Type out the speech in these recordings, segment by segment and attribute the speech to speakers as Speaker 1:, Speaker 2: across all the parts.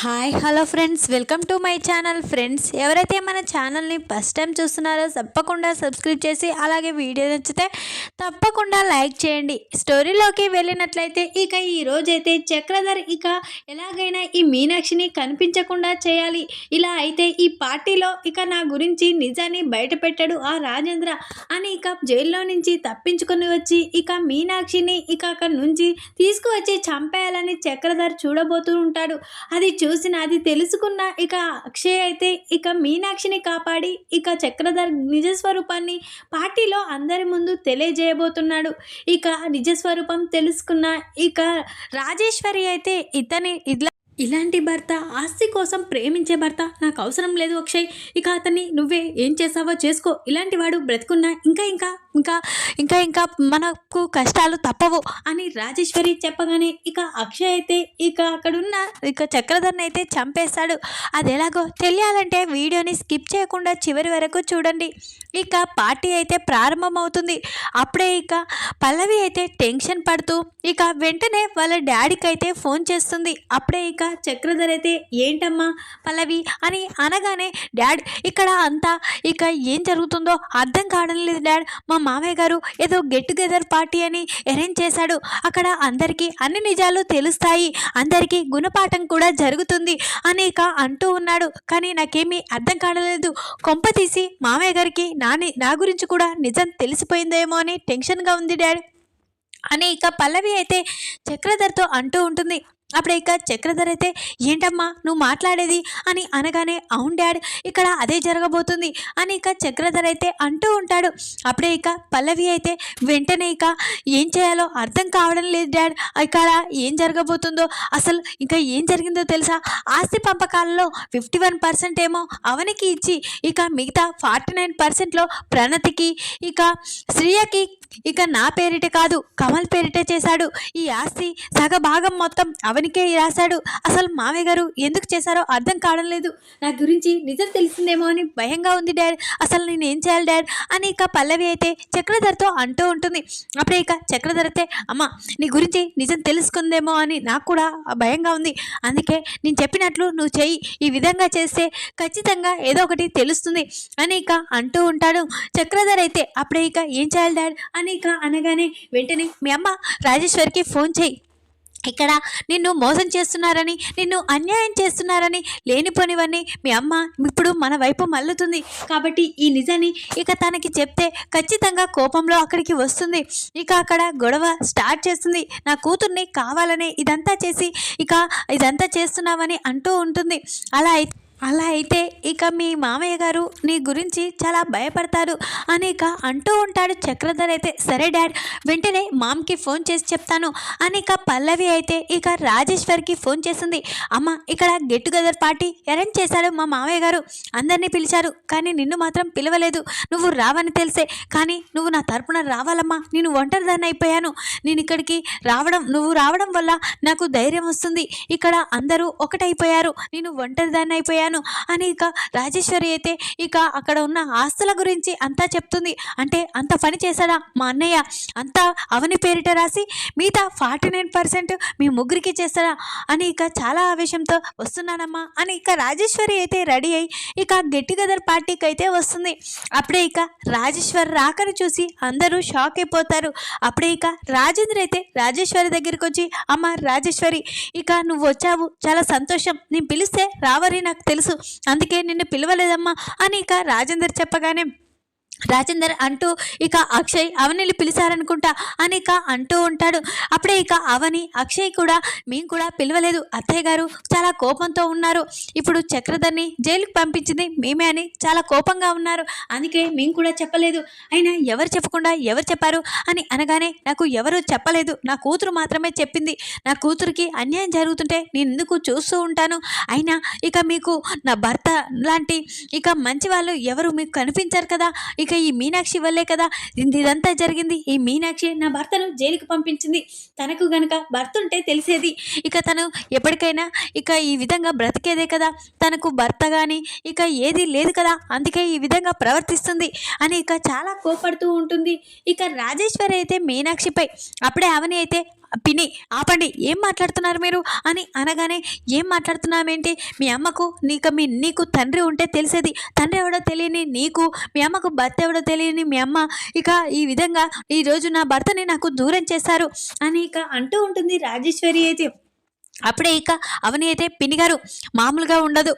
Speaker 1: Hi hello friends, welcome to my channel. Friends, ఎవరైతే మన ఛానల్ని ఫస్ట్ టైం చూస్తున్నారో తప్పకుండా సబ్స్క్రైబ్ చేసి అలాగే వీడియో నచ్చితే తప్పకుండా లైక్ చేయండి. స్టోరీలోకి వెళ్ళినట్లయితే ఇక ఈరోజైతే చక్రధర్ ఇక ఎలాగైనా ఈ మీనాక్షిని కనిపించకుండా చేయాలి. ఇలా అయితే ఈ పార్టీలో ఇక నా గురించి నిజాన్ని బయట పెట్టాడు ఆ రాజేంద్ర అని ఇక జైల్లో నుంచి తప్పించుకొని వచ్చి ఇక మీనాక్షిని ఇక అక్కడి నుంచి తీసుకువచ్చి చంపేయాలని చక్రధర్ చూడబోతూ ఉంటాడు. అది తెలుసుకున్న ఇక అక్షయ్ అయితే ఇక మీనాక్షిని కాపాడి ఇక చక్రధర్ నిజస్వరూపాన్ని పార్టీలో అందరి ముందు తెలియజేయబోతున్నాడు. ఇక నిజస్వరూపం తెలుసుకున్న ఇక రాజేశ్వరి అయితే ఇలాంటి భర్త, ఆస్తి కోసం ప్రేమించే భర్త నాకు అవసరం లేదు అక్షయ్. ఇక అతన్ని నువ్వే ఏం చేసావో చేసుకో. ఇలాంటి వాడు బ్రతుకున్నా ఇంకా ఇంకా ఇంకా ఇంకా ఇంకా మనకు కష్టాలు తప్పవు అని రాజేశ్వరి చెప్పగానే ఇక అక్షయ్ అయితే ఇక అక్కడున్న ఇక చక్రధర్ని అయితే చంపేస్తాడు. అది ఎలాగో తెలియాలంటే వీడియోని స్కిప్ చేయకుండా చివరి వరకు చూడండి. ఇక పార్టీ అయితే ప్రారంభమవుతుంది. అప్పుడే ఇక పల్లవి అయితే టెన్షన్ పడుతూ ఇక వెంటనే వాళ్ళ డాడీకి అయితే ఫోన్ చేస్తుంది. అప్పుడే ఇక చక్రధర్ అయితే ఏంటమ్మా పల్లవి అని అనగానే, డాడ్ ఇక్కడ అంతా ఇక ఏం జరుగుతుందో అర్థం కావడం లేదు డాడ్. మా మామయ్య గారు ఏదో గెట్ టుగెదర్ పార్టీ అని అరేంజ్ చేశాడు. అక్కడ అందరికీ అన్ని నిజాలు తెలుస్తాయి, అందరికీ గుణపాఠం కూడా జరుగుతుంది అని ఇక అంటూ ఉన్నాడు. కానీ నాకేమీ అర్థం కావలేదు. కొంప తీసి మామయ్య గారికి నా గురించి కూడా నిజం తెలిసిపోయిందేమో అని టెన్షన్గా ఉంది డాడ్ అని ఇక పల్లవి అయితే చక్రధర్తో అంటూ ఉంటుంది. అప్పుడే ఇక చక్రధర్ అయితే ఏంటమ్మా నువ్వు మాట్లాడేది అని అనగానే, అవును డాడ్ ఇక్కడ అదే జరగబోతుంది అని ఇక చక్రధర్ అయితే అంటూ ఉంటాడు. అప్పుడే ఇక పల్లవి అయితే వెంటనే ఇక ఏం చేయాలో అర్థం కావడం లేదు డాడ్, ఇక్కడ ఏం జరగబోతుందో అసలు ఇంకా ఏం జరిగిందో తెలుసా? ఆస్తి పంపకాలలో 51% ఏమో అవనికి ఇచ్చి ఇక మిగతా 49%లో ప్రణతికి ఇక శ్రీయకి ఇక నా పేరిట కాదు కమల్ పేరిట చేశాడు. ఈ ఆస్తి సగభాగం మొత్తం అవనికే రాశాడు. అసలు మామయ్య గారు ఎందుకు చేశారో అర్థం కావడం లేదు. నా గురించి నిజం తెలిసిందేమో అని భయంగా ఉంది డాడ్. అసలు నేను ఏం చేయాలి డాడ్ అని ఇక పల్లవి అయితే చక్రధర్తో అంటూ ఉంటుంది. అప్పుడే ఇక చక్రధర్ అయితే అమ్మ నీ గురించి నిజం తెలుసుకుందేమో అని నాకు కూడా భయంగా ఉంది. అందుకే నేను చెప్పినట్లు నువ్వు చెయ్యి. ఈ విధంగా చేస్తే ఖచ్చితంగా ఏదో ఒకటి తెలుస్తుంది అని ఇక అంటూ ఉంటాడు. చక్రధర్ అయితే అప్పుడే ఇక ఏం చేయాలి డాడ్ అని ఇక అనగానే, వెంటనే మీ అమ్మ రాజేశ్వరికి ఫోన్ చేయి. ఇక్కడ నిన్ను మోసం చేస్తున్నారని, నిన్ను అన్యాయం చేస్తున్నారని లేనిపోనివన్నీ మీ అమ్మ ఇప్పుడు మన వైపు మల్లుతుంది. కాబట్టి ఈ నిజాన్ని ఇక తనకి చెప్తే ఖచ్చితంగా కోపంలో అక్కడికి వస్తుంది. ఇక అక్కడ గొడవ స్టార్ట్ చేస్తుంది. నా కూతుర్ని కావాలనే ఇదంతా చేస్తున్నావని అంటూ ఉంటుంది. అలా అయితే ఇక మీ మామయ్య గారు నీ గురించి చాలా భయపడతారు అని ఇక అంటూ ఉంటాడు. చక్రధర్ అయితే సరే డాడ్ వెంటనే మామ్కి ఫోన్ చేసి చెప్తాను అని ఇక పల్లవి అయితే ఇక రాజేశ్వర్కి ఫోన్ చేసింది. అమ్మ ఇక్కడ గెట్ టుగెదర్ పార్టీ అరేంజ్ చేశాడు మా మామయ్య గారు, అందరినీ పిలిచారు కానీ నిన్ను మాత్రం పిలవలేదు. నువ్వు రావని తెలిసే కానీ నువ్వు నా తరపున రావాలమ్మా. నేను ఒంటరిదాన్ని అయిపోయాను. నేను ఇక్కడికి నువ్వు రావడం వల్ల నాకు ధైర్యం వస్తుంది. ఇక్కడ అందరూ ఒకటైపోయారు, నేను ఒంటరిదాన్ని అయిపోయాను అని ఇక రాజేశ్వరి అయితే ఇక అక్కడ ఉన్న ఆస్తుల గురించి అంతా చెప్తుంది. అంటే అంత పని చేశాడా మా అన్నయ్య? అంతా అవని పేరిట రాసి మిగతా 49% మీ ముగ్గురికి చేస్తాడా అని ఇక చాలా ఆవేశంతో వస్తున్నానమ్మా అని ఇక రాజేశ్వరి అయితే రెడీ అయ్యి ఇక గెట్ టుగెదర్ పార్టీకి అయితే వస్తుంది. అప్పుడే ఇక రాజేశ్వరి రాకని చూసి అందరూ షాక్ అయిపోతారు. అప్పుడే ఇక రాజేంద్ర అయితే రాజేశ్వరి దగ్గరికి వచ్చి, అమ్మ రాజేశ్వరి ఇక నువ్వు వచ్చావు చాలా సంతోషం. నేను పిలిస్తే రావని నాకు తెలుసు, అందుకే నిన్ను పిలవలేదమ్మా అని ఇక రాజేందర్ చెప్పగానే, రాజేందర్ అంటూ ఇక అక్షయ్ అవనిని పిలిచారనుకుంటా అని ఇక అంటూ ఉంటాడు. అప్పుడే ఇక అవని అక్షయ్ కూడా మేము కూడా పిలవలేదు అత్తయ్య గారు చాలా కోపంతో ఉన్నారు. ఇప్పుడు చక్రధర్ని జైలుకి పంపించింది మేమే అని చాలా కోపంగా ఉన్నారు. అందుకే మేము కూడా చెప్పలేదు. అయినా ఎవరు చెప్పకుండా ఎవరు చెప్పారు అని అనగానే, నాకు ఎవరు చెప్పలేదు, నా కూతురు మాత్రమే చెప్పింది. నా కూతురికి అన్యాయం జరుగుతుంటే నేను ఎందుకు చూస్తూ ఉంటాను. అయినా ఇక మీకు నా భర్త లాంటి ఇక మంచి వాళ్ళు ఎవరు మీకు కనిపించారు కదా. ఇక ఈ మీనాక్షి వల్లే కదా ఇదంతా జరిగింది. ఈ మీనాక్షి నా భర్తను జైలుకి పంపించింది. తనకు గనక భర్త ఉంటే తెలిసేది ఇక తను ఎప్పటికైనా ఇక ఈ విధంగా బ్రతికేదే కదా. తనకు భర్త కానీ ఇక ఏది లేదు కదా, అందుకే ఈ విధంగా ప్రవర్తిస్తుంది అని ఇక చాలా కోపడుతూ ఉంటుంది. ఇక రాజేశ్వరి అయితే మీనాక్షిపై, అప్పుడే అవని అయితే పిన్ని ఆపండి, ఏం మాట్లాడుతున్నారు మీరు అని అనగానే, ఏం మాట్లాడుతున్నామేంటి, మీ అమ్మకు నీకు తండ్రి ఉంటే తెలిసేది, తండ్రి ఎవడో తెలియని నీకు, మీ అమ్మకు భర్త ఎవడో తెలియని మీ అమ్మ ఇక ఈ విధంగా ఈరోజు నా భర్తని నాకు దూరం చేశారు అని ఇక అంటూ ఉంటుంది రాజేశ్వరి అయితే. అప్పుడే ఇక అవని అయితే, పిన్ని గారు మామూలుగా ఉండదు,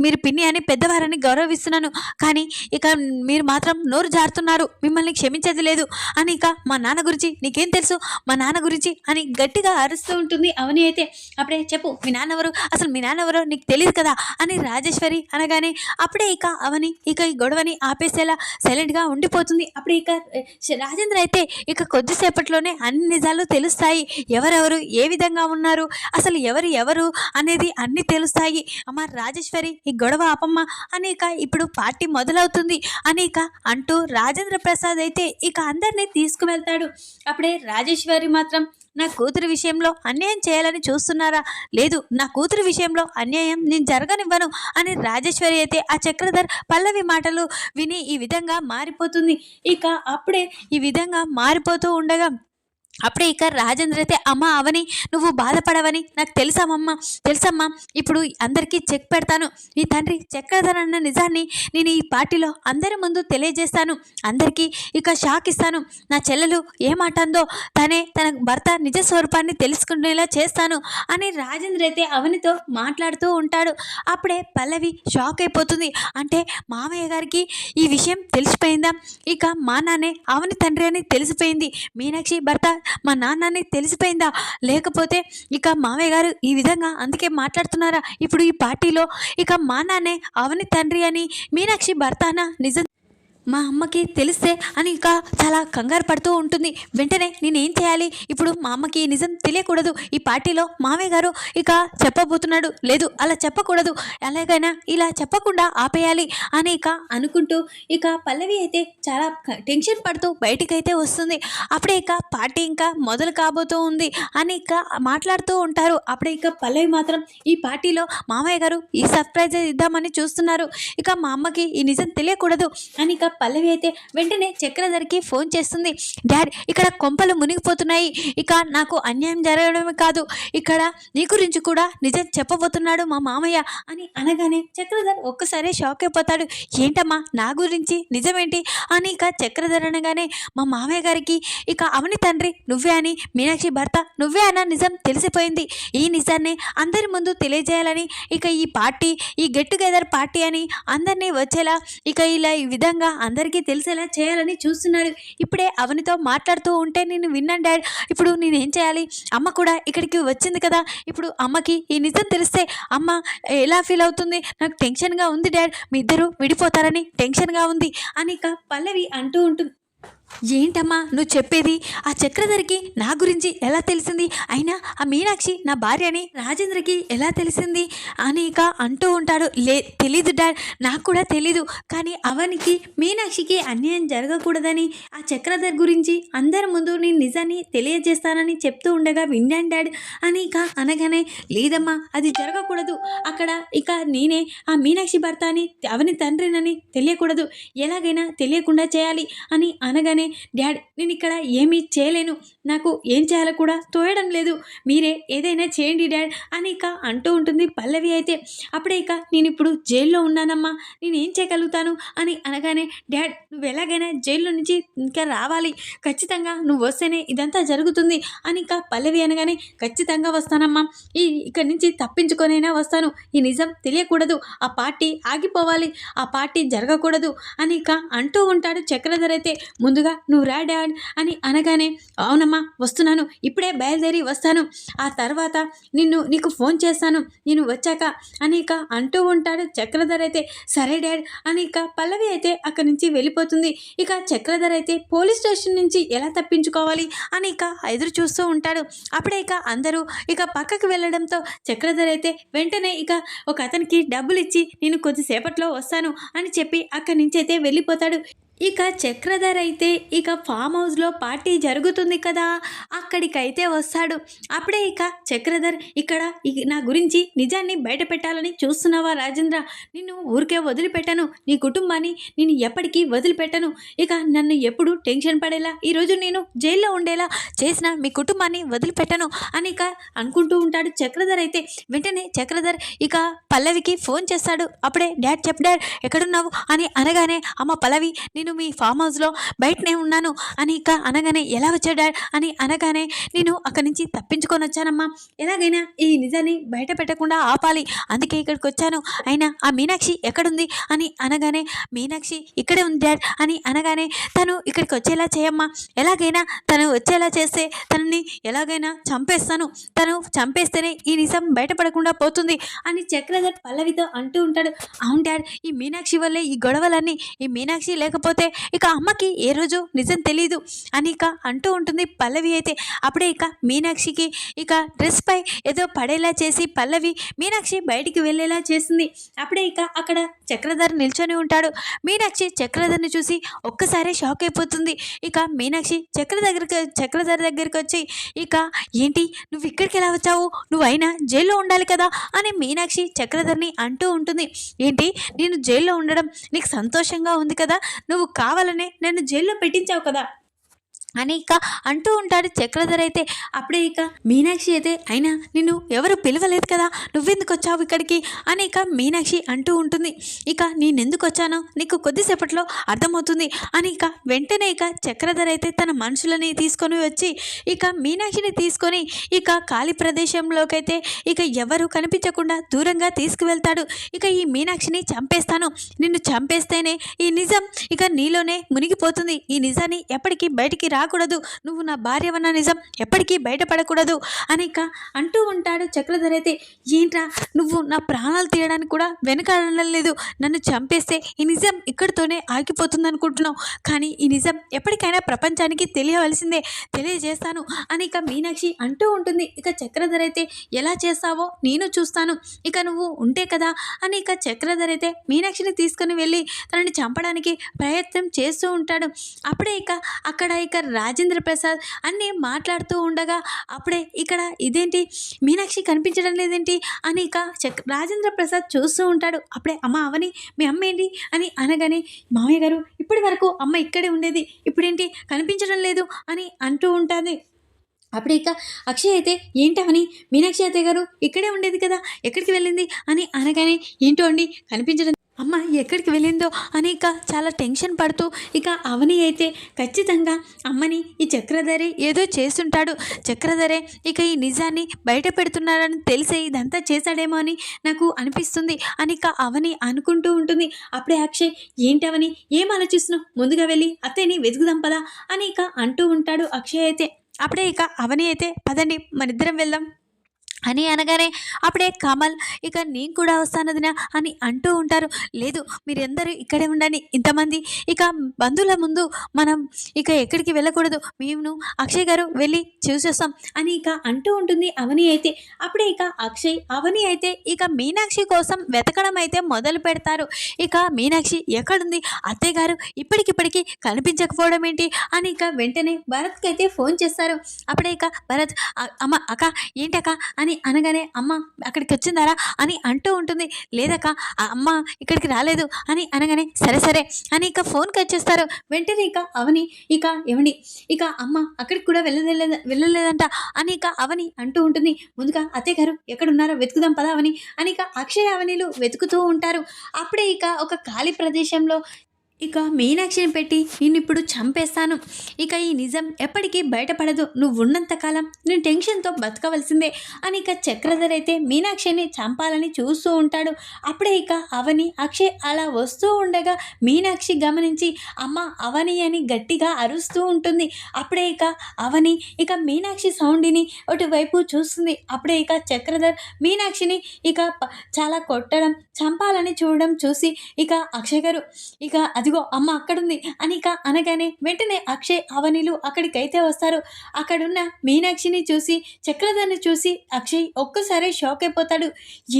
Speaker 1: మీరు పిన్ని అని పెద్దవారని గౌరవిస్తున్నాను, కానీ ఇక మీరు మాత్రం నోరు జారుతున్నారు, మిమ్మల్ని క్షమించేది లేదు అని ఇక మా నాన్న గురించి నీకేం తెలుసు, మా నాన్న గురించి అని గట్టిగా అరుస్తూ ఉంటుంది అవని అయితే. అప్పుడే చెప్పు, మీ నాన్న ఎవరు, అసలు మీ నాన్న ఎవరో నీకు తెలియదు కదా అని రాజేశ్వరి అనగానే, అప్పుడే ఇక అవని ఇక ఈ గొడవని ఆపేసేలా సైలెంట్గా ఉండిపోతుంది. అప్పుడే ఇక రాజేంద్ర అయితే ఇక కొద్దిసేపట్లోనే అన్ని నిజాలు తెలుస్తాయి, ఎవరెవరు ఏ విధంగా ఉన్నారు, అసలు ఎవరు అనేది అన్నీ తెలుస్తాయి. అమ్మ రాజేశ్వరి ఈ గొడవ ఆపమ్మ అని ఇక ఇప్పుడు పార్టీ మొదలవుతుంది అని ఇక అంటూ రాజేంద్ర ప్రసాద్ అయితే ఇక అందరినీ తీసుకువెళ్తాడు. అప్పుడే రాజేశ్వరి మాత్రం, నా కూతురు విషయంలో అన్యాయం చేయాలని చూస్తున్నారా, లేదు నా కూతురు విషయంలో అన్యాయం నేను జరగనివ్వను అని రాజేశ్వరి అయితే ఆ చక్రధర్ పల్లవి మాటలు విని ఈ విధంగా మారిపోతుంది. ఇక అప్పుడే ఈ విధంగా మారిపోతూ ఉండగా అప్పుడే ఇక రాజేంద్ర అయితే, అమ్మ అవని నువ్వు బాధపడవని నాకు తెలుసమ్మా, ఇప్పుడు అందరికీ చెక్ పెడతాను, నీ తండ్రి చక్రధర్ అన్న నిజాన్ని నేను ఈ పార్టీలో అందరి ముందు తెలియజేస్తాను, అందరికీ ఇక షాక్ ఇస్తాను, నా చెల్లెలు ఏమాటందో తన భర్త నిజ స్వరూపాన్ని తెలుసుకునేలా చేస్తాను అని రాజేంద్ర అయితే అవనితో మాట్లాడుతూ ఉంటాడు. అప్పుడే పల్లవి షాక్ అయిపోతుంది. అంటే మామయ్య గారికి ఈ విషయం తెలిసిపోయిందా, ఇక మా నాన్నే అవని తండ్రి అని తెలిసిపోయింది, మీనాక్షి భర్త మా నాన్నని తెలిసిపోయిందా, లేకపోతే ఇక మామయ్య గారు ఈ విధంగా అందుకే మాట్లాడుతున్నారా ఇప్పుడు ఈ పార్టీలో, ఇక మా నాన్నే అవని తండ్రి అని మీనాక్షి భర్తనా నిజం మా అమ్మకి తెలిస్తే అని ఇక చాలా కంగారు పడుతూ ఉంటుంది. వెంటనే నేనేం చేయాలి, ఇప్పుడు మా అమ్మకి నిజం తెలియకూడదు, ఈ పార్టీలో మామయ్య గారు ఇక చెప్పబోతున్నాడు, లేదు అలా చెప్పకూడదు, ఎలాగైనా ఇలా చెప్పకుండా ఆపేయాలి అని ఇక అనుకుంటూ ఇక పల్లవి అయితే చాలా టెన్షన్ పడుతూ బయటికైతే వస్తుంది. అప్పుడే ఇక పార్టీ ఇంకా మొదలు కాబోతూ ఉంది అని ఇక మాట్లాడుతూ ఉంటారు. అప్పుడే ఇక పల్లవి మాత్రం, ఈ పార్టీలో మామయ్య గారు ఈ సర్ప్రైజ్ ఇద్దామని చూస్తున్నారు, ఇక మా అమ్మకి ఈ నిజం తెలియకూడదు అని ఇక పల్లవి అయితే వెంటనే చక్రధర్కి ఫోన్ చేస్తుంది. డాడ్ ఇక్కడ కొంపలు మునిగిపోతున్నాయి, ఇక నాకు అన్యాయం జరగడమే కాదు, ఇక్కడ నీ గురించి కూడా నిజం చెప్పబోతున్నాడు మా మామయ్య అని అనగానే చక్రధర్ ఒక్కసారి షాక్ అయిపోతాడు. ఏంటమ్మా నా గురించి నిజమేంటి అని ఇక చక్రధర్ అనగానే, మా మామయ్య గారికి ఇక అవని తండ్రి నువ్వే అని, మీనాక్షి భర్త నువ్వే అన్న నిజం తెలిసిపోయింది, ఈ నిజాన్ని అందరి ముందు తెలియజేయాలని ఇక ఈ పార్టీ, ఈ గెట్ టుగెదర్ పార్టీ అని అందరినీ వచ్చేలా ఇక ఇలా ఈ విధంగా అందరికీ తెలిసేలా చేయాలని చూస్తున్నాడు. ఇప్పుడే అవనితో మాట్లాడుతూ ఉంటే నేను విన్నాను డాడ్, ఇప్పుడు నేనేం చేయాలి, అమ్మ కూడా ఇక్కడికి వచ్చింది కదా, ఇప్పుడు అమ్మకి ఈ నిజం తెలిస్తే అమ్మ ఎలా ఫీల్ అవుతుంది, నాకు టెన్షన్గా ఉంది డాడ్, మీ ఇద్దరు విడిపోతారని టెన్షన్గా ఉంది అని ఇక పల్లవి అంటూ ఉంటుంది. ఏంటమ్మా నువ్వు చెప్పేది, ఆ చక్రధర్కి నా గురించి ఎలా తెలిసింది, అయినా ఆ మీనాక్షి నా భార్య అని రాజేంద్రకి ఎలా తెలిసింది అని ఇక అంటూ ఉంటాడు. తెలీదు డాడ్, నాకు కూడా తెలీదు, కానీ అవనికి మీనాక్షికి అన్యాయం జరగకూడదని ఆ చక్రధర్ గురించి అందరి ముందు నేను నిజాన్ని తెలియజేస్తానని చెప్తూ ఉండగా విన్నాను డాడ్ అని ఇక అనగానే, లేదమ్మా అది జరగకూడదు, అక్కడ ఇక నేనే ఆ మీనాక్షి భర్త అని అవని తండ్రినని తెలియకూడదు, ఎలాగైనా తెలియకుండా చేయాలి అని అనగానే, డాడ్ నేను ఇక్కడ ఏమీ చేయలేను, నాకు ఏం చేయాలో కూడా తోయడం లేదు, మీరే ఏదైనా చేయండి డాడ్ అని ఇక అంటూ ఉంటుంది పల్లవి అయితే. అప్పుడే ఇక నేను ఇప్పుడు జైల్లో ఉన్నానమ్మా, నేను ఏం చేయగలుగుతాను అని అనగానే, డాడ్ నువ్వు ఎలాగైనా జైల్లో నుంచి ఇంకా రావాలి, ఖచ్చితంగా నువ్వు వస్తేనే ఇదంతా జరుగుతుంది అని ఇక పల్లవి అనగానే, ఖచ్చితంగా వస్తానమ్మా, ఇక్కడి నుంచి తప్పించుకొనైనా వస్తాను, ఈ నిజం తెలియకూడదు, ఆ పార్టీ ఆగిపోవాలి, ఆ పార్టీ జరగకూడదు అని ఇక అంటూ ఉంటాడు చక్రధర్ అయితే. ముందుగా నువ్వు రా డాడ్ అని అనగానే, అవునమ్మా వస్తున్నాను, ఇప్పుడే బయలుదేరి వస్తాను, ఆ తర్వాత నీకు ఫోన్ చేస్తాను నేను వచ్చాక అని ఇక అంటూ ఉంటాడు చక్రధర్ అయితే. సరే డాడ్ అని ఇక పల్లవి అయితే అక్కడి నుంచి వెళ్ళిపోతుంది. ఇక చక్రధర్ అయితే పోలీస్ స్టేషన్ నుంచి ఎలా తప్పించుకోవాలి అని ఇక ఎదురు చూస్తూ ఉంటాడు. అప్పుడే ఇక అందరూ ఇక పక్కకు వెళ్ళడంతో చక్రధర్ అయితే వెంటనే ఇక ఒక అతనికి డబ్బులు ఇచ్చి నేను కొద్దిసేపట్లో వస్తాను అని చెప్పి అక్కడి నుంచి అయితే వెళ్ళిపోతాడు. ఇక చక్రధర్ అయితే ఇక ఫామ్ హౌస్లో పార్టీ జరుగుతుంది కదా, అక్కడికైతే వస్తాడు. అప్పుడే ఇక చక్రధర్ ఇక్కడ నా గురించి నిజాన్ని బయట పెట్టాలని చూస్తున్నావా రాజేంద్ర? నిన్ను ఊరికే వదిలిపెట్టను, నీ కుటుంబాన్ని నేను ఎప్పటికీ వదిలిపెట్టను. ఇక నన్ను ఎప్పుడు టెన్షన్ పడేలా, ఈరోజు నేను జైల్లో ఉండేలా చేసిన మీ కుటుంబాన్ని వదిలిపెట్టను అని ఇక అనుకుంటూ ఉంటాడు చక్రధర్ అయితే. వెంటనే చక్రధర్ ఇక పల్లవికి ఫోన్ చేస్తాడు. అప్పుడే డాడ్ డాడ్ ఎక్కడున్నావు అని అనగానే, అమ్మ పల్లవి నేను మీ ఫామ్ హౌస్లో బయటనే ఉన్నాను అని ఇక అనగానే, ఎలా వచ్చాడు డాడ్ అని అనగానే, నేను అక్కడి నుంచి తప్పించుకొని వచ్చానమ్మా, ఎలాగైనా ఈ నిజాన్ని బయట పెట్టకుండా ఆపాలి, అందుకే ఇక్కడికి వచ్చాను. అయినా ఆ మీనాక్షి ఎక్కడుంది అని అనగానే, మీనాక్షి ఇక్కడే ఉంది డాడ్ అని అనగానే, తను ఇక్కడికి వచ్చేలా చేయమ్మా, ఎలాగైనా తను వచ్చేలా చేస్తే తనని ఎలాగైనా చంపేస్తాను, తను చంపేస్తేనే ఈ నిజం బయటపడకుండా పోతుంది అని చక్రధర్ పల్లవితో అంటూ ఉంటాడు. అవును డాడ్, ఈ మీనాక్షి వల్లే ఈ గొడవలన్నీ, ఈ మీనాక్షి లేకపోతే ఇక అమ్మకి ఏ రోజు నిజం తెలీదు అని ఇక అంటూ ఉంటుంది పల్లవి అయితే. అప్పుడే ఇక మీనాక్షికి ఇక డ్రెస్ పై ఏదో పడేలా చేసి పల్లవి మీనాక్షి బయటికి వెళ్ళేలా చేసింది. అప్పుడే ఇక అక్కడ చక్రధర్ నిల్చొని ఉంటాడు. మీనాక్షి చక్రధర్ని చూసి ఒక్కసారి షాక్ అయిపోతుంది. ఇక మీనాక్షి చక్రధర్ దగ్గరికి వచ్చి, ఇక ఏంటి నువ్వు ఇక్కడికి ఎలా వచ్చావు, నువ్వు అయినా జైల్లో ఉండాలి కదా అని మీనాక్షి చక్రధర్ని అంటూ ఉంటుంది. ఏంటి నేను జైల్లో ఉండడం నీకు సంతోషంగా ఉంది కదా, నువ్వు కావాలనే నన్ను జైల్లో పెట్టించావు కదా అని ఇక అంటూ ఉంటాడు చక్రధర్ అయితే. అప్పుడే ఇక మీనాక్షి అయితే, అయినా నిన్ను ఎవరు పిలవలేదు కదా, నువ్వెందుకు వచ్చావు ఇక్కడికి అని ఇక మీనాక్షి అంటూ ఉంటుంది. ఇక నేనెందుకు వచ్చానో నీకు కొద్దిసేపట్లో అర్థమవుతుంది అని ఇక వెంటనే ఇక చక్రధర్ అయితే తన మనుషులని తీసుకొని వచ్చి ఇక మీనాక్షిని తీసుకొని ఇక ఖాళీ ప్రదేశంలోకి అయితే ఇక ఎవరు కనిపించకుండా దూరంగా తీసుకువెళ్తాడు. ఇక ఈ మీనాక్షిని చంపేస్తాను, నిన్ను చంపేస్తేనే ఈ నిజం ఇక నీలోనే మునిగిపోతుంది, ఈ నిజాన్ని ఎప్పటికీ బయటికి రాకూడదు, నువ్వు నా భార్యవన్న నిజం ఎప్పటికీ బయటపడకూడదు అని ఇక అంటూ ఉంటాడు చక్రధర్ అయితే. ఏంట్రా నువ్వు నా ప్రాణాలు తీయడానికి కూడా వెనకాడడం లేదు, నన్ను చంపేస్తే ఈ నిజం ఇక్కడితోనే ఆగిపోతుంది అనుకుంటున్నావు, కానీ ఈ నిజం ఎప్పటికైనా ప్రపంచానికి తెలియవలసిందే, తెలియజేస్తాను అని ఇక మీనాక్షి అంటూ ఉంటుంది. ఇక చక్రధర్ అయితే, ఎలా చేస్తావో నేను చూస్తాను, ఇక నువ్వు ఉంటే కదా అని ఇక చక్రధర్ అయితే మీనాక్షిని తీసుకుని వెళ్ళి తనని చంపడానికి ప్రయత్నం చేస్తూ ఉంటాడు. అప్పుడే ఇక అక్కడ ఇక రాజేంద్ర ప్రసాద్ అన్నీ మాట్లాడుతూ ఉండగా, అప్పుడే ఇక్కడ ఇదేంటి మీనాక్షి కనిపించడం లేదేంటి అని ఇక రాజేంద్ర ప్రసాద్ చూస్తూ ఉంటాడు. అప్పుడే అమ్మ అవని మీ అమ్మ ఏంటి అని అనగానే, మామయ్య గారు ఇప్పటి వరకు అమ్మ ఇక్కడే ఉండేది, ఇప్పుడేంటి కనిపించడం లేదు అని అంటూ ఉంటుంది. అప్పుడు ఇక అక్షయ్ అయితే, ఏంటవని మీనాక్షి అత్తయ్య గారు ఇక్కడే ఉండేది కదా, ఎక్కడికి వెళ్ళింది అని అనగానే, ఏంటో అండి కనిపించడం, అమ్మ ఎక్కడికి వెళ్ళిందో అని ఇక చాలా టెన్షన్ పడుతూ ఇక అవని అయితే, ఖచ్చితంగా అమ్మని ఈ చక్రధరే ఏదో చేస్తుంటాడు, చక్రధరే ఇక ఈ నిజాన్ని బయట పెడుతున్నారని తెలిసే ఇదంతా చేశాడేమో అని నాకు అనిపిస్తుంది అని ఇక అవని అనుకుంటూ ఉంటుంది. అప్పుడే అక్షయ్, ఏంటవని ఏం ఆలోచిస్తున్నావు, ముందుగా వెళ్ళి అత్తయ్యని వెతుకుదాం పదా అని ఇక అంటూ ఉంటాడు అక్షయ్ అయితే. అప్పుడే ఇక అవని అయితే, పదండి మనిద్దరం వెళ్దాం అని అనగానే, అప్పుడే కమల్ ఇక నేను కూడా వస్తానదినా అని అంటూ ఉంటారు. లేదు మీరందరూ ఇక్కడే ఉండండి, ఇంతమంది ఇక బంధువుల ముందు మనం ఇక ఎక్కడికి వెళ్ళకూడదు, మేము అక్షయ్ గారు వెళ్ళి చూసేస్తాం అని ఇక అంటూ ఉంటుంది అవని అయితే. అప్పుడే ఇక అక్షయ్ అవని అయితే ఇక మీనాక్షి కోసం వెతకడం అయితే మొదలు పెడతారు. ఇక మీనాక్షి ఎక్కడుంది అత్తయ్య గారు ఇప్పటికిప్పటికీ కనిపించకపోవడం ఏంటి అని ఇక వెంటనే భరత్కి అయితే ఫోన్ చేస్తారు. అప్పుడే ఇక భరత్, అమ్మ అక్క ఏంటక్క అని అనగానే, అమ్మ అక్కడికి వచ్చిందారా అని అంటూ ఉంటుంది. లేదక్క అమ్మ ఇక్కడికి రాలేదు అని అనగానే, సరే సరే అని ఇక ఫోన్ కట్ చేస్తారు. వెంటనే ఇక అవని, ఇక ఏమండి ఇక అమ్మ అక్కడికి కూడా వెళ్ళలేదంట అని ఇక అవని అంటూ ఉంటుంది. ముందుగా అత్తయ్య గారు ఎక్కడున్నారో వెతుకుదాం పదా అవని అని ఇక అక్షయ్ అవనిలు వెతుకుతూ ఉంటారు. అప్పుడే ఇక ఒక ఖాళీ ప్రదేశంలో ఇక మీనాక్షిని పెట్టి, నేను ఇప్పుడు చంపేస్తాను, ఇక ఈ నిజం ఎప్పటికీ బయటపడదు, నువ్వు ఉన్నంతకాలం నేను టెన్షన్తో బతకవలసిందే అని ఇక చక్రధర్ అయితే మీనాక్షిని చంపాలని చూస్తూ ఉంటాడు. అప్పుడే ఇక అవని అక్షయ్ అలా వస్తూ ఉండగా మీనాక్షి గమనించి, అమ్మ అవని అని గట్టిగా అరుస్తూ ఉంటుంది. అప్పుడే ఇక అవని ఇక మీనాక్షి సౌండ్ని అటువైపు చూస్తుంది. అప్పుడే ఇక చక్రధర్ మీనాక్షిని ఇక చాలా కొట్టడం, చంపాలని చూడడం చూసి ఇక అక్షయ్ గారు ఇక అదిగో అమ్మ అక్కడుంది అని ఇక అనగానే, వెంటనే అక్షయ్ అవనిలు అక్కడికైతే వస్తారు. అక్కడున్న మీనాక్షిని చూసి చక్రధర్ని చూసి అక్షయ్ ఒక్కసారి షాక్ అయిపోతాడు.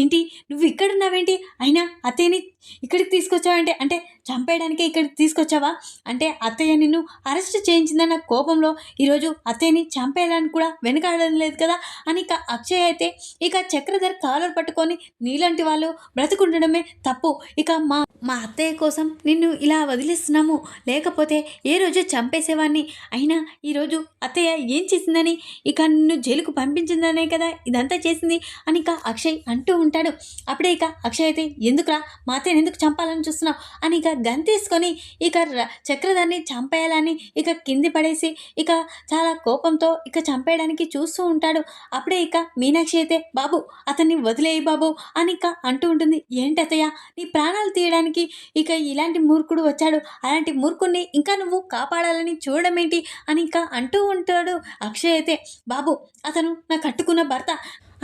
Speaker 1: ఏంటి నువ్వు ఇక్కడున్నావేంటి, అయినా అత్తయ్యని ఇక్కడికి తీసుకొచ్చావంటే, అంటే
Speaker 2: చంపేయడానికే ఇక్కడికి తీసుకొచ్చావా? అంటే అత్తయ్య నిన్ను అరెస్ట్ చేయించిందన్న కోపంలో ఈరోజు అత్తయ్యని చంపేయడానికి కూడా వెనకాడడం లేదు కదా అని ఇక అక్షయ్ అయితే ఇక చక్రధర్ కాలర్ పట్టుకొని నీలాంటి వాళ్ళు బ్రతుకుండడమే తప్పు. ఇక మా మా అత్తయ్య కోసం నిన్ను ఇలా వదిలేస్తున్నాము, లేకపోతే ఏ రోజు చంపేసేవాడిని. అయినా ఈరోజు అత్తయ్య ఏం చేసిందని ఇక నిన్ను జైలుకు పంపించిందనే కదా ఇదంతా చేసింది అని ఇక అక్షయ్ అంటూ ఉంటాడు. అప్పుడే ఇక అక్షయ్ అయితే ఎందుకురా మా అత్తయ్యని ఎందుకు చంపాలని చూస్తున్నావు అని ఇక గన్ తీసుకొని ఇక చక్రధర్ని చంపేయాలని ఇక కింది పడేసి ఇక చాలా కోపంతో ఇక చంపేయడానికి చూస్తూ ఉంటాడు. అప్పుడే ఇక మీనాక్షి అయితే బాబు అతన్ని వదిలేయి బాబు అని ఇక అంటూ ఉంటుంది. ఏంటత్తయ్య నీ ప్రాణాలు తీయడానికి ఇక ఇలాంటి మూర్ఖుడు వచ్చాడు, అలాంటి మూర్ఖుడిని ఇంకా నువ్వు కాపాడాలని చూడడం ఏంటి అని ఇక అంటూ ఉంటాడు. అక్షయ్ అయితే బాబు అతను నా కట్టుకున్న భర్త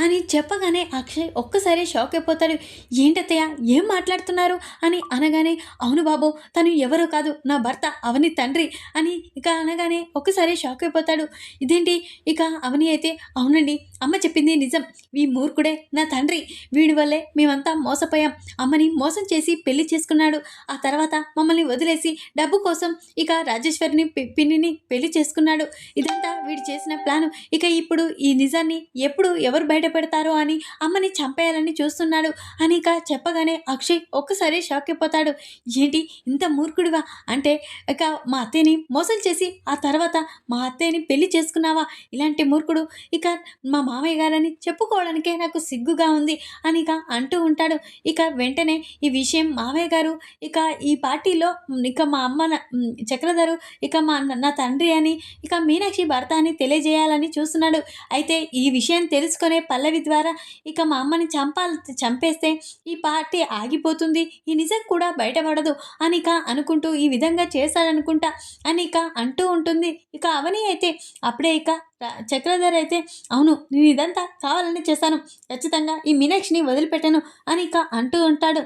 Speaker 2: అని చెప్పగానే అక్షయ్ ఒక్కసారి షాక్ అయిపోతాడు. ఏంటత్తయ్య ఏం మాట్లాడుతున్నారు అని అనగానే అవును బాబు తను ఎవరో కాదు నా భర్త అవని తండ్రి అని ఇక అనగానే ఒక్కసారి షాక్ అయిపోతాడు. ఇదేంటి ఇక అవని అయితే అవునండి అమ్మ చెప్పింది నిజం, ఈ మూర్ఖుడే నా తండ్రి, వీడి వల్లే మేమంతా మోసపోయాం, అమ్మని మోసం చేసి పెళ్లి చేసుకున్నాడు, ఆ తర్వాత మమ్మల్ని వదిలేసి డబ్బు కోసం ఇక రాజేశ్వరిని పిన్నిని పెళ్లి చేసుకున్నాడు, ఇదంతా వీడు చేసిన ప్లాను. ఇక ఇప్పుడు ఈ నిజాన్ని ఎప్పుడు ఎవరు బయటపెడతారో అని అమ్మని చంపేయాలని చూస్తున్నాడు అని ఇక చెప్పగానే అక్షయ్ ఒక్కసారి షాక్ అయిపోతాడు. ఏంటి ఇంత మూర్ఖుడివా, అంటే ఇక మా అత్తయ్యని మోసం చేసి ఆ తర్వాత మా అత్తయ్యని పెళ్లి చేసుకున్నావా, ఇలాంటి మూర్ఖుడు ఇక మా మామయ్య గారని చెప్పుకోవడానికే నాకు సిగ్గుగా ఉంది అని ఇక అంటూ ఉంటాడు. ఇక వెంటనే ఈ విషయం మామయ్య గారు ఇక ఈ పార్టీలో ఇక మా అమ్మ చక్రధరు ఇక నా తండ్రి అని ఇక మీనాక్షి భర్త అని తెలియజేయాలని చూస్తున్నాడు. అయితే ఈ విషయం తెలుసుకునే పల్లవి ద్వారా ఇక మా అమ్మని చంపేస్తే ఈ పార్టీ ఆగిపోతుంది, ఈ నిజం కూడా బయటపడదు అని ఇక అనుకుంటూ ఈ విధంగా చేశాడనుకుంటా అని ఇక అంటూ ఉంటుంది. ఇక అవని అయితే అప్పుడే ఇక చక్రధర్ అయితే అవును నేను ఇదంతా కావాలని చేశాను, ఖచ్చితంగా ఈ మీనాక్షిని వదిలిపెట్టను అని ఇక అంటూ ఉంటాడు.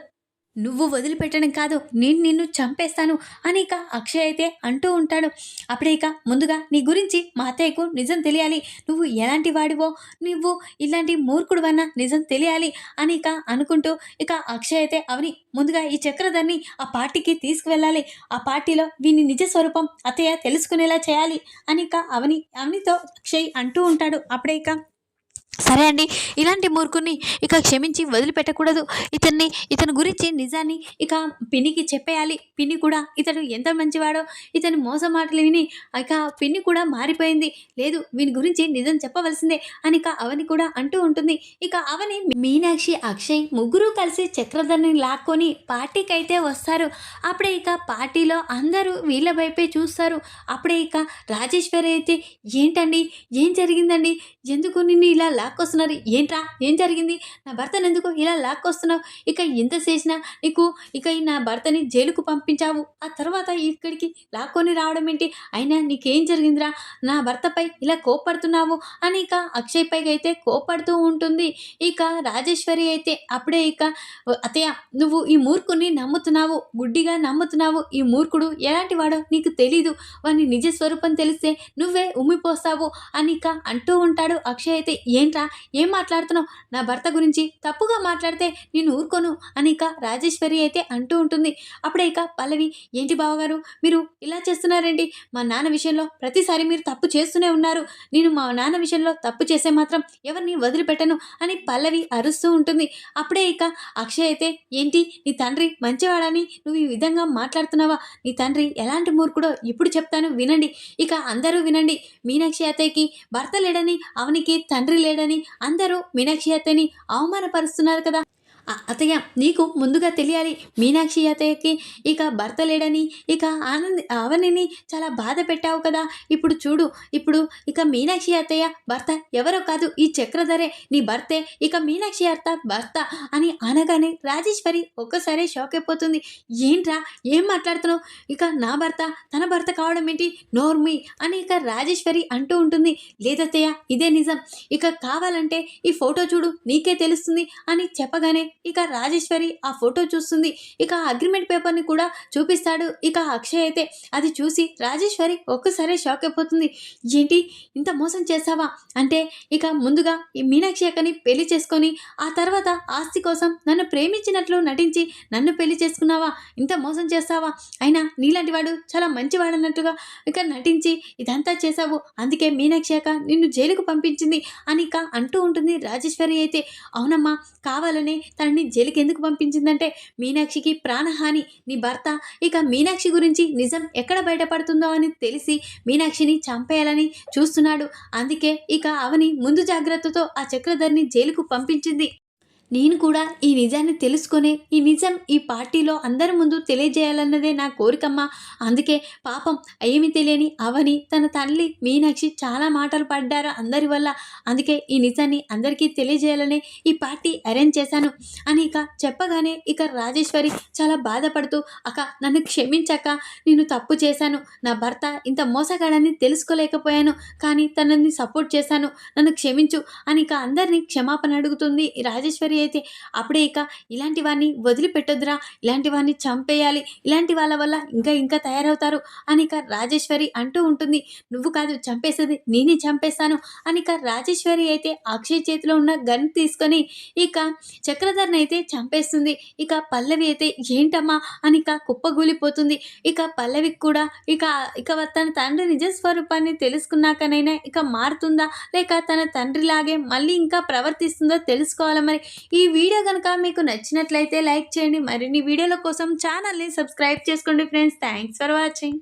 Speaker 2: నువ్వు వదిలిపెట్టడం కాదు నేను నిన్ను చంపేస్తాను అని ఇక అక్షయ్ అయితే అంటూ ఉంటాడు. అప్పుడే ఇక ముందుగా నీ గురించి మా అత్తయ్యకు నిజం తెలియాలి, నువ్వు ఎలాంటి వాడివో, నువ్వు ఇలాంటి మూర్ఖుడువన్నా నిజం తెలియాలి అని ఇక అనుకుంటూ ఇక అక్షయ్ అయితే అవని ముందుగా ఈ చక్రధర్ని ఆ పార్టీకి తీసుకువెళ్ళాలి, ఆ పార్టీలో వీని నిజ స్వరూపం అత్తయ్య తెలుసుకునేలా చేయాలి అని ఇక అవనితో అక్షయ్ అంటూ ఉంటాడు. అప్పుడే ఇక సరే అండి ఇలాంటి మూర్ఖుని ఇక క్షమించి వదిలిపెట్టకూడదు, ఇతని గురించి నిజాన్ని ఇక పిన్నికి చెప్పేయాలి, పిన్ని కూడా ఇతడు ఎంత మంచివాడో, ఇతని మోస మాటలు విని ఇక పిన్ని కూడా మారిపోయింది, లేదు వీని గురించి నిజం చెప్పవలసిందే అని ఇక అవని కూడా అంటూ ఉంటుంది. ఇక అవని మీనాక్షి అక్షయ్ ముగ్గురు కలిసి చక్రధర్ని లాక్కొని పార్టీకి అయితే వస్తారు. అప్పుడే ఇక పార్టీలో అందరూ వీళ్ళ వైపే చూస్తారు. అప్పుడే ఇక రాజేశ్వరి అయితే ఏంటండి ఏం జరిగిందండి, ఎందుకు నిన్ను ఇలా లాక్కొస్తున్నారు, ఏంట్రా ఏం జరిగింది, నా భర్తను ఎందుకు ఇలా లాక్కొస్తున్నావు, ఇక ఎంత చేసినా నీకు ఇక నా భర్తని జైలుకు పంపించావు, ఆ తర్వాత ఇక్కడికి లాక్కొని రావడం ఏంటి, అయినా నీకేం జరిగిందిరా, నా భర్తపై ఇలా కోప్పడుతున్నావు అని ఇక అక్షయ్ పైకి అయితే కోప్పడుతూ ఉంటుంది. ఇక రాజేశ్వరి అయితే అప్పుడే ఇక అత్తయ్య నువ్వు ఈ మూర్ఖుని నమ్ముతున్నావు, గుడ్డిగా నమ్ముతున్నావు, ఈ మూర్ఖుడు ఎలాంటి వాడో నీకు తెలీదు, వాని నిజ స్వరూపం తెలిస్తే నువ్వే ఉమ్మిపోస్తావు అని ఇక అంటూ ఉంటాడు. అక్షయ్ అయితే ఏంట్రా ఏం మాట్లాడుతున్నావు, నా భర్త గురించి తప్పుగా మాట్లాడితే నేను ఊరుకోను అని ఇక రాజేశ్వరి అయితే అంటూ ఉంటుంది. అప్పుడే ఇక పల్లవి ఏంటి బావగారు మీరు ఇలా చేస్తున్నారేంటి, మా నాన్న విషయంలో ప్రతిసారి మీరు తప్పు చేస్తూనే ఉన్నారు, నేను మా నాన్న విషయంలో తప్పు చేసే మాత్రం ఎవరిని వదిలిపెట్టను అని పల్లవి అరుస్తూ ఉంటుంది. అప్పుడే ఇక అక్షయ్ అయితే ఏంటి నీ తండ్రి మంచివాడని నువ్వు ఈ విధంగా మాట్లాడుతున్నావా, నీ తండ్రి ఎలాంటి మూర్ఖుడో ఇప్పుడు చెప్తాను వినండి, ఇక అందరూ వినండి, మీనాక్షి అత్తయ్యకి భర్త లేడని అవనికి తండ్రి లేడని అందరూ మీనాక్షి అత్తయ్యని అవమానపరుస్తున్నారు కదా, అత్తయ్య నీకు ముందుగా తెలియాలి, మీనాక్షి అత్తయ్యకి ఇక భర్త లేడని ఇక అవనిని చాలా బాధ పెట్టావు కదా, ఇప్పుడు చూడు ఇప్పుడు ఇక మీనాక్షి అత్తయ్య భర్త ఎవరో కాదు ఈ చక్రధరే నీ భర్తే, ఇక మీనాక్షి అత్త భర్త అని అనగానే రాజేశ్వరి ఒక్కసారి షాక్ అయిపోతుంది. ఏంట్రా ఏం మాట్లాడుతున్నావు, ఇక నా భర్త తన భర్త కావడం ఏంటి నోర్మి అని ఇక రాజేశ్వరి అంటూ ఉంటుంది. లేదత్తయ్య ఇదే నిజం, ఇక కావాలంటే ఈ ఫోటో చూడు నీకే తెలుస్తుంది అని చెప్పగానే ఇక రాజేశ్వరి ఆ ఫోటో చూస్తుంది. ఇక అగ్రిమెంట్ పేపర్ని కూడా చూపిస్తాడు. ఇక అక్షయ్ అయితే అది చూసి రాజేశ్వరి ఒక్కసారి షాక్ అయిపోతుంది. ఏంటి ఇంత మోసం చేసావా? అంటే ఇక ముందుగా ఈ మీనాక్షి అక్కని పెళ్లి చేసుకొని ఆ తర్వాత ఆస్తి కోసం నన్ను ప్రేమించినట్లు నటించి నన్ను పెళ్లి చేసుకున్నావా? ఇంత మోసం చేస్తావా? అయినా నీలాంటి వాడు చాలా మంచివాడన్నట్టుగా ఇక నటించి ఇదంతా చేశావు. అందుకే మీనాక్షి అక్క నిన్ను జైలుకు పంపించింది అని ఇక అంటూ ఉంటుంది రాజేశ్వరి అయితే. అవునమ్మా, కావాలనే తనని జైలుకి ఎందుకు పంపించిందంటే మీనాక్షికి ప్రాణహాని. నీ భర్త ఇక మీనాక్షి గురించి నిజం ఎక్కడ బయటపడుతుందో అని తెలిసి మీనాక్షిని చంపేయాలని చూస్తున్నాడు. అందుకే ఇక అవని ముందు జాగ్రత్తతో ఆ చక్రధర్ని జైలుకు పంపించింది. నేను కూడా ఈ నిజాన్ని తెలుసుకొని ఈ నిజం ఈ పార్టీలో అందరి ముందు తెలియజేయాలన్నదే నా కోరికమ్మా. అందుకే పాపం ఏమి తెలియని అవని తన తల్లి మీనాక్షి చాలా మాటలు పడ్డారు అందరి వల్ల. అందుకే ఈ నిజాన్ని అందరికీ తెలియజేయాలని ఈ పార్టీ అరేంజ్ చేశాను అని ఇక చెప్పగానే ఇక రాజేశ్వరి చాలా బాధపడుతూ అక్క నన్ను క్షమించక్క, నేను తప్పు చేశాను. నా భర్త ఇంత మోసగాడని తెలుసుకోలేకపోయాను, కానీ తనని సపోర్ట్ చేశాను, నన్ను క్షమించు అని ఇక అందరినీ క్షమాపణ అడుగుతుంది రాజేశ్వరి అయితే. అప్పుడే ఇక ఇలాంటి వాడిని వదిలిపెట్టొద్దురా, ఇలాంటి వాడిని చంపేయాలి, ఇలాంటి వాళ్ళ వల్ల ఇంకా ఇంకా తయారవుతారు అని ఇక రాజేశ్వరి అంటూ ఉంటుంది. నువ్వు కాదు చంపేసేది, నేనే చంపేస్తాను అని ఇక రాజేశ్వరి అయితే అక్షయ్ చేతిలో ఉన్న గన్ తీసుకొని ఇక చక్రధర్ని అయితే చంపేస్తుంది. ఇక పల్లవి అయితే ఏంటమ్మా అని ఇక కుప్పగూలిపోతుంది. ఇక పల్లవికి కూడా ఇక ఇక తన తండ్రి నిజ స్వరూపాన్ని తెలుసుకున్నాకనైనా ఇక మారుతుందా లేక తన తండ్రిలాగే మళ్ళీ ఇంకా ప్రవర్తిస్తుందో తెలుసుకోవాలి. మరి ఈ వీడియో కనుక మీకు నచ్చినట్లయితే లైక్ చేయండి. మరిన్ని వీడియోల కోసం ఛానల్ని సబ్స్క్రైబ్ చేసుకోండి ఫ్రెండ్స్. Thanks for watching.